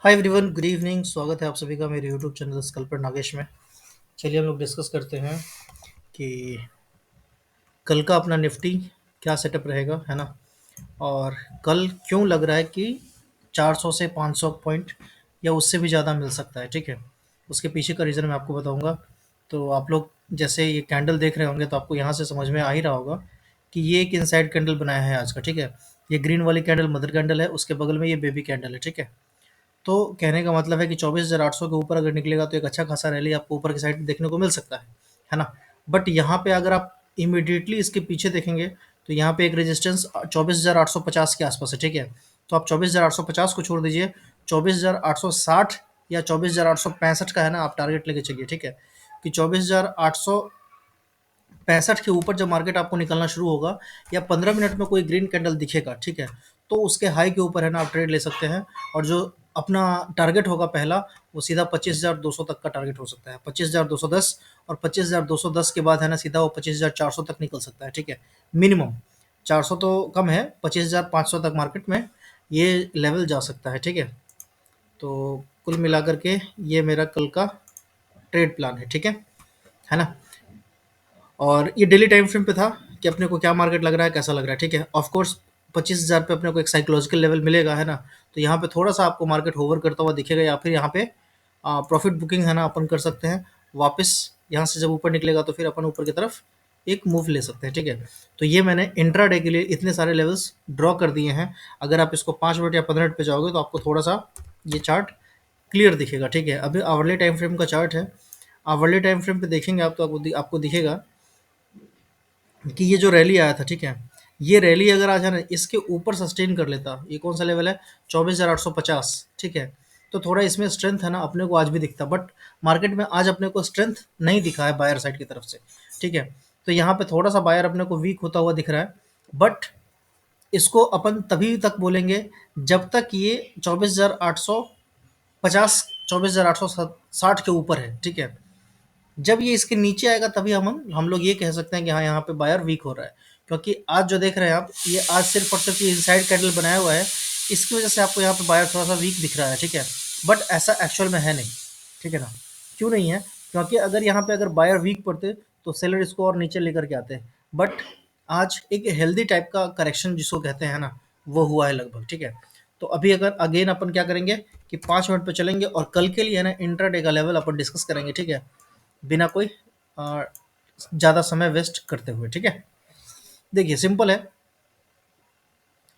Hi everyone, good evening. स्वागत है आप सभी का मेरे यूट्यूब चैनल स्कल्पर नागेश में। चलिए हम लोग डिस्कस करते हैं कि कल का अपना निफ्टी क्या सेटअप रहेगा, है ना। और कल क्यों लग रहा है कि 400 से 500 पॉइंट या उससे भी ज़्यादा मिल सकता है, ठीक है। उसके पीछे का रीज़न मैं आपको बताऊंगा। तो आप लोग जैसे ये कैंडल देख रहे होंगे तो आपको यहाँ से समझ में आ ही रहा होगा कि ये एक इनसाइड कैंडल बनाया है आज का, ठीक है। ये ग्रीन वाली कैंडल मदर कैंडल है, उसके बगल में ये बेबी कैंडल है, ठीक है। तो कहने का मतलब है कि 24,800 के ऊपर अगर निकलेगा तो एक अच्छा खासा रैली आपको ऊपर की साइड देखने को मिल सकता है ना। बट यहाँ पे अगर आप इमीडिएटली इसके पीछे देखेंगे तो यहाँ पे एक रेजिस्टेंस 24,850 के आसपास है, ठीक है। तो आप 24,850 को छोड़ दीजिए, 24,860 या 24,865 का है ना, आप टारगेट लेके चलिए, ठीक है। कि 24,865 के ऊपर जब मार्केट आपको निकलना शुरू होगा या 15 मिनट में कोई ग्रीन कैंडल दिखेगा, ठीक है, तो उसके हाई के ऊपर है ना आप ट्रेड ले सकते हैं। और जो अपना टारगेट होगा पहला, वो सीधा 25,200 तक का टारगेट हो सकता है, 25,210। और 25,210 के बाद है ना सीधा वो 25,400 तक निकल सकता है, ठीक है। मिनिमम 400 तो कम है, 25,500 तक मार्केट में ये लेवल जा सकता है, ठीक है। तो कुल मिलाकर के ये मेरा कल का ट्रेड प्लान है ना। और ये डेली टाइम फ्रेम पे था कि अपने को क्या मार्केट लग रहा है, कैसा लग रहा है, ठीक है। ऑफ कोर्स 25,000 पे अपने को एक साइकोलॉजिकल लेवल मिलेगा, है ना। तो यहाँ पे थोड़ा सा आपको मार्केट होवर करता हुआ दिखेगा, या फिर यहाँ पे प्रॉफिट बुकिंग है ना अपन कर सकते हैं वापस। यहाँ से जब ऊपर निकलेगा तो फिर अपन ऊपर की तरफ एक मूव ले सकते हैं, ठीक है। तो ये मैंने इंट्राडे के लिए इतने सारे लेवल्स ड्रॉ कर दिए हैं। अगर आप इसको 5 मिनट या 15 मिनट पे जाओगे तो आपको थोड़ा सा ये चार्ट क्लियर दिखेगा, ठीक है। अभी आवरली टाइम फ्रेम का चार्ट है। आवरली टाइम फ्रेम पे देखेंगे आप तो आपको दिखेगा कि ये जो रैली आया था, ठीक है, ये रैली अगर आज है ना इसके ऊपर सस्टेन कर लेता, ये कौन सा लेवल है, 24,850, ठीक है। तो थोड़ा इसमें स्ट्रेंथ है ना अपने को आज भी दिखता, बट मार्केट में आज अपने को स्ट्रेंथ नहीं दिखा है बायर साइड की तरफ से, ठीक है। तो यहाँ पे थोड़ा सा बायर अपने को वीक होता हुआ दिख रहा है। बट इसको अपन तभी तक बोलेंगे जब तक ये 24,850, 24,860 के ऊपर है, ठीक है। जब ये इसके नीचे आएगा तभी हम लोग ये कह सकते हैं कि हाँ यहाँ पे बायर वीक हो रहा है। क्योंकि आज जो देख रहे हैं आप, ये आज सिर्फ और सिर्फ ये इनसाइड कैंडल बनाया हुआ है, इसकी वजह से आपको यहाँ पे बायर थोड़ा सा वीक दिख रहा है, ठीक है। बट ऐसा एक्चुअल में है नहीं, ठीक है ना। क्यों नहीं है? क्योंकि अगर यहाँ पे अगर बायर वीक पड़ते तो सेलर इसको और नीचे लेकर के आते हैं। बट आज एक हेल्दी टाइप का करेक्शन जिसको कहते हैं ना, वो हुआ है लगभग, ठीक है। तो अभी अगर अगेन अपन क्या करेंगे कि 5 मिनट पे चलेंगे और कल के लिए है ना इंट्राडे का लेवल अपन डिस्कस करेंगे, ठीक है। बिना कोई ज़्यादा समय वेस्ट करते हुए, ठीक है। देखिए सिंपल है,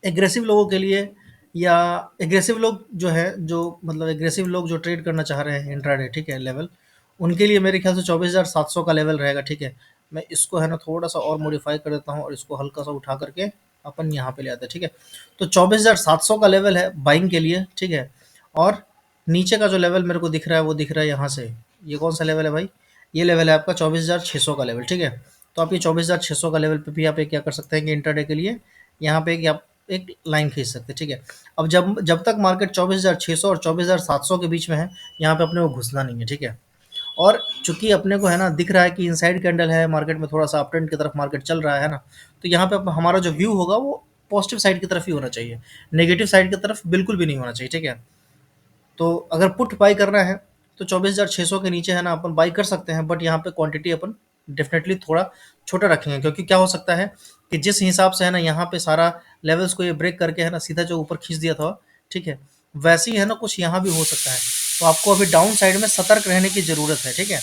एग्रेसिव लोगों के लिए या एग्रेसिव लोग जो है, जो मतलब एग्रेसिव लोग जो ट्रेड करना चाह रहे हैं इंट्राडे, ठीक है, लेवल, उनके लिए मेरे ख्याल से 24,700 का लेवल रहेगा, ठीक है। मैं इसको है ना थोड़ा सा और मॉडिफाई कर देता हूँ और इसको हल्का सा उठा करके अपन यहाँ पे ले आते हैं, ठीक है। तो 24,700 का लेवल है बाइंग के लिए, ठीक है। और नीचे का जो लेवल मेरे को दिख रहा है वो दिख रहा है यहाँ से, ये कौन सा लेवल है भाई, ये लेवल है आपका 24,600 का लेवल, ठीक है। तो आप ये 24,600 का लेवल पे भी आप एक क्या कर सकते हैं कि इंटरडे के लिए यहाँ पे एक आप एक लाइन खींच सकते हैं, ठीक है। अब जब जब तक मार्केट 24,600 और 24,700 के बीच में है, यहाँ पे अपने को घुसना नहीं है, ठीक है। और चूंकि अपने को है ना दिख रहा है कि इनसाइड कैंडल है, मार्केट में थोड़ा सा अप ट्रेंड की तरफ मार्केट चल रहा है ना, तो यहाँ पे हमारा जो व्यू होगा वो पॉजिटिव साइड की तरफ ही होना चाहिए, नेगेटिव साइड की तरफ बिल्कुल भी नहीं होना चाहिए, ठीक है। तो अगर पुट बाई करना है तो 24,600 के नीचे है ना अपन बाई कर सकते हैं, बट यहाँ पे क्वांटिटी अपन डेफिनेटली थोड़ा छोटा रखेंगे। क्योंकि क्या हो सकता है कि जिस हिसाब से है ना यहाँ पे सारा लेवल्स को ये ब्रेक करके है ना सीधा जो ऊपर खींच दिया था, ठीक है, वैसे ही है ना कुछ यहाँ भी हो सकता है। तो आपको अभी डाउन साइड में सतर्क रहने की ज़रूरत है, ठीक है।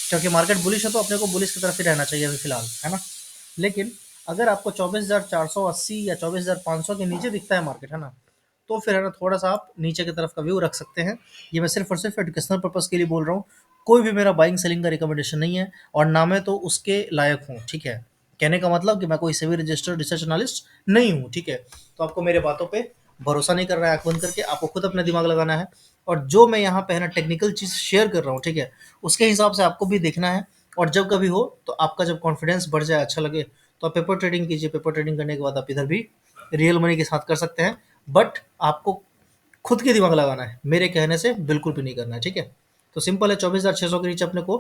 क्योंकि मार्केट बुलिश है तो अपने को बुलिश की तरफ ही रहना चाहिए अभी फिलहाल, है ना। लेकिन अगर आपको 24,480 या 24,500 के नीचे दिखता है मार्केट, है ना, तो फिर है ना थोड़ा सा आप नीचे की तरफ का व्यू रख सकते हैं। ये मैं सिर्फ और सिर्फ एजुकेशनल पर्पज़ के लिए बोल रहा हूँ। कोई भी मेरा बाइंग सेलिंग का रिकमेंडेशन नहीं है और ना मैं तो उसके लायक हूँ, ठीक है। कहने का मतलब कि मैं कोई सेबी रजिस्टर्ड रिसर्च एनालिस्ट नहीं हूँ, ठीक है। तो आपको मेरे बातों पे भरोसा नहीं करना है आँख बंद करके, आपको खुद अपना दिमाग लगाना है। और जो मैं यहाँ पे है ना टेक्निकल चीज़ शेयर कर रहा हूँ, ठीक है, उसके हिसाब से आपको भी देखना है। और जब कभी हो तो आपका जब कॉन्फिडेंस बढ़ जाए, अच्छा लगे, तो आप पेपर ट्रेडिंग कीजिए। पेपर ट्रेडिंग करने के बाद आप इधर भी रियल मनी के साथ कर सकते हैं। बट आपको खुद के दिमाग लगाना है, मेरे कहने से बिल्कुल भी नहीं करना है, ठीक है। तो सिंपल है, 24,600 के नीचे अपने को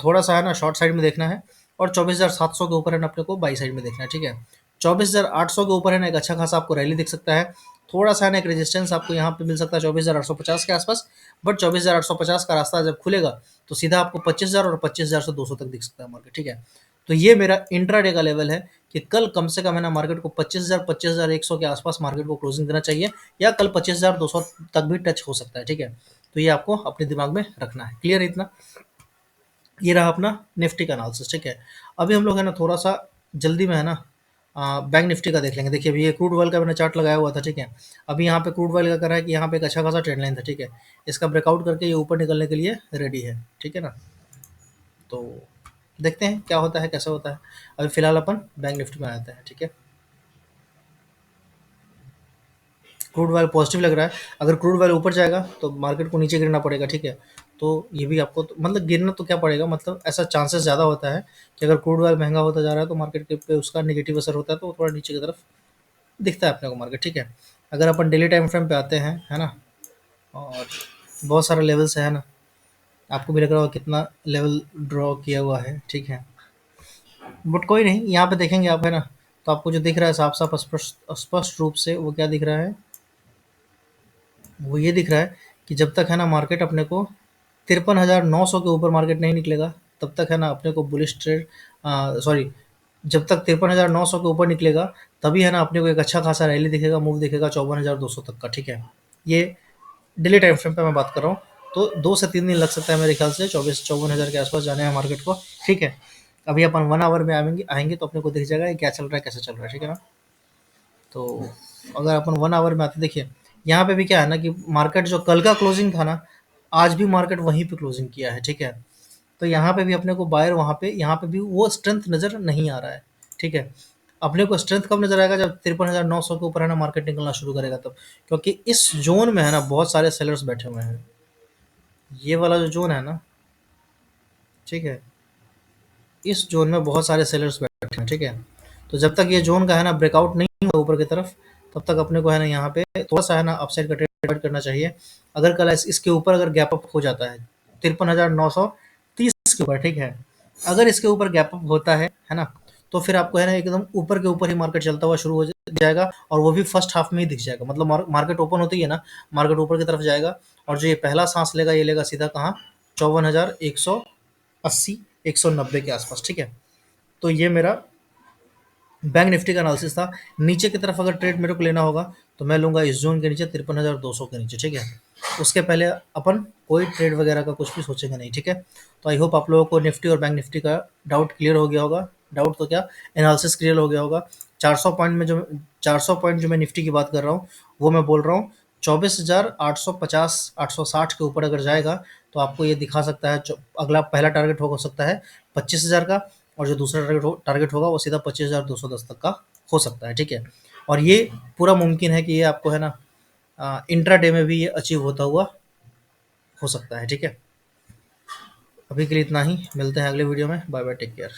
थोड़ा सा है ना शॉर्ट साइड में देखना है। और 24,700 के ऊपर है ना अपने को बाई साइड में देखना है, ठीक है। 24,800 के ऊपर है ना एक अच्छा खासा आपको रैली दिख सकता है। थोड़ा-सा है ना एक रेजिस्टेंस आपको यहाँ पे मिल सकता है 24,850 के आसपास, बट 24,850 का रास्ता जब खुलेगा, तो सीधा आपको 25,000 और 25,000 से 200 तक दिख सकता है मार्केट, ठीक है? तो ये मेरा इंट्राडे का लेवल है कि कल कम से कम है ना मार्केट को 25,000 25,100 के आसपास मार्केट को क्लोजिंग देना चाहिए, या कल 25,200 तक भी टच हो सकता है, ठीक है? तो ये आपको अपने दिमाग में रखना है। क्लियर है इतना? ये रहा अपना निफ्टी का एनालिसिस, ठीक है? अभी हम लोग है ना थोड़ा-सा जल्दी में है ना बैंक निफ्टी का देख लेंगे। देखिए अभी ये क्रूड ऑयल का मैंने चार्ट लगाया हुआ था, ठीक है? अभी यहाँ पे क्रूड ऑयल का कर रहा है कि यहाँ पे एक अच्छा खासा ट्रेंड लाइन था, ठीक है? इसका ब्रेकआउट करके ये ऊपर निकलने के लिए रेडी है, ठीक है ना? तो देखते हैं क्या होता है, कैसा होता है। अभी फ़िलहाल अपन बैंक निफ्टी में आते हैं, ठीक है? क्रूड ऑयल पॉजिटिव लग रहा है। अगर क्रूड ऑयल ऊपर जाएगा तो मार्केट को नीचे गिरना पड़ेगा, ठीक है? तो ये भी आपको मतलब गिरना तो क्या पड़ेगा, मतलब ऐसा चांसेस ज़्यादा होता है कि अगर क्रूड ऑयल महंगा होता जा रहा है तो मार्केट के पे उसका नेगेटिव असर होता है, तो वो थोड़ा नीचे की तरफ दिखता है अपने को मार्केट, ठीक है? अगर अपन डेली टाइम फ्रेम पे आते हैं, है ना? और बहुत सारे लेवल्स है ना, आपको भी लग रहा होगा कितना लेवल ड्रॉ किया हुआ है, ठीक है? बट कोई नहीं, यहाँ पे देखेंगे आप, है ना? तो आपको जो दिख रहा है साफ साफ स्पष्ट स्पष्ट रूप से, वो क्या दिख रहा है? वो ये दिख रहा है कि जब तक है ना मार्केट अपने को 53,900 के ऊपर मार्केट नहीं निकलेगा, तब तक है ना अपने को बुलिश ट्रेड, सॉरी, जब तक 53,900 के ऊपर निकलेगा, तभी है ना अपने को एक अच्छा खासा रैली दिखेगा, मूव दिखेगा 54,200 तक का, ठीक है? ये डेली टाइम फ्रेम पे मैं बात कर रहा हूँ। तो 2 से 3 दिन लग सकता है मेरे ख्याल से 24-54 हज़ार के आसपास जाने में मार्केट को, ठीक है? अभी अपन 1 आवर में आएंगे आएंगे तो अपने को दिख जाएगा ये क्या चल रहा है, कैसे चल रहा है, ठीक है ना? तो अगर अपन 1 आवर में आते, देखिए यहाँ पे भी क्या है ना कि मार्केट जो कल का क्लोजिंग था ना, आज भी मार्केट वहीं पे क्लोजिंग किया है, ठीक है? तो यहाँ पे भी अपने को बायर वहाँ पे, यहाँ पे भी वो स्ट्रेंथ नज़र नहीं आ रहा है, ठीक है? अपने को स्ट्रेंथ कब नज़र आएगा, जब 53,900 के ऊपर है ना मार्केट निकलना शुरू करेगा तब, क्योंकि इस जोन में है ना बहुत सारे सेलर्स बैठे हुए हैं। ये वाला जो जोन है ना, ठीक है, इस जोन में बहुत सारे सेलर्स बैठे हैं, ठीक है? तो जब तक ये जोन का है ना ब्रेकआउट नहीं होगा ऊपर की तरफ, तब तक अपने को है ना यहाँ पे थोड़ा सा है ना अपसाइड का ट्रेड करना चाहिए। अगर कल इसके ऊपर अगर गैप अप हो जाता है 53,930 के ऊपर, ठीक है? अगर इसके ऊपर गैप अप होता है ना, तो फिर आपको है ना एकदम ऊपर के ऊपर ही मार्केट चलता हुआ शुरू हो जाएगा, और वो भी फर्स्ट हाफ में ही दिख जाएगा। मतलब मार्केट ओपन होती है ना, मार्केट ऊपर की तरफ जाएगा, और जो ये पहला सांस लेगा ये लेगा सीधा कहाँ, 54,180 190 के आसपास, ठीक है? तो ये मेरा बैंक निफ्टी का एनालिसिस था। नीचे की तरफ अगर ट्रेड मेरे को लेना होगा तो मैं लूँगा इस जोन के नीचे 53,200 के नीचे, ठीक है? उसके पहले अपन कोई ट्रेड वगैरह का कुछ भी सोचेंगे नहीं, ठीक है? तो आई होप आप लोगों को निफ्टी और बैंक निफ्टी का डाउट क्लियर हो गया होगा। डाउट तो क्या, एनालिसिस क्लियर हो गया होगा। 400 पॉइंट में जो 400 पॉइंट जो मैं निफ्टी की बात कर रहा हूँ, वो मैं बोल रहा हूँ 24,850 860 के ऊपर अगर जाएगा तो आपको ये दिखा सकता है, अगला पहला टारगेट हो सकता है 25,000 का, और जो दूसरा टारगेट होगा वो सीधा 25,210 तक का हो सकता है, ठीक है? और ये पूरा मुमकिन है कि ये आपको है ना इंट्रा डे में भी ये अचीव होता हुआ हो सकता है, ठीक है? अभी के लिए इतना ही, मिलते हैं अगले वीडियो में। Bye bye, take care.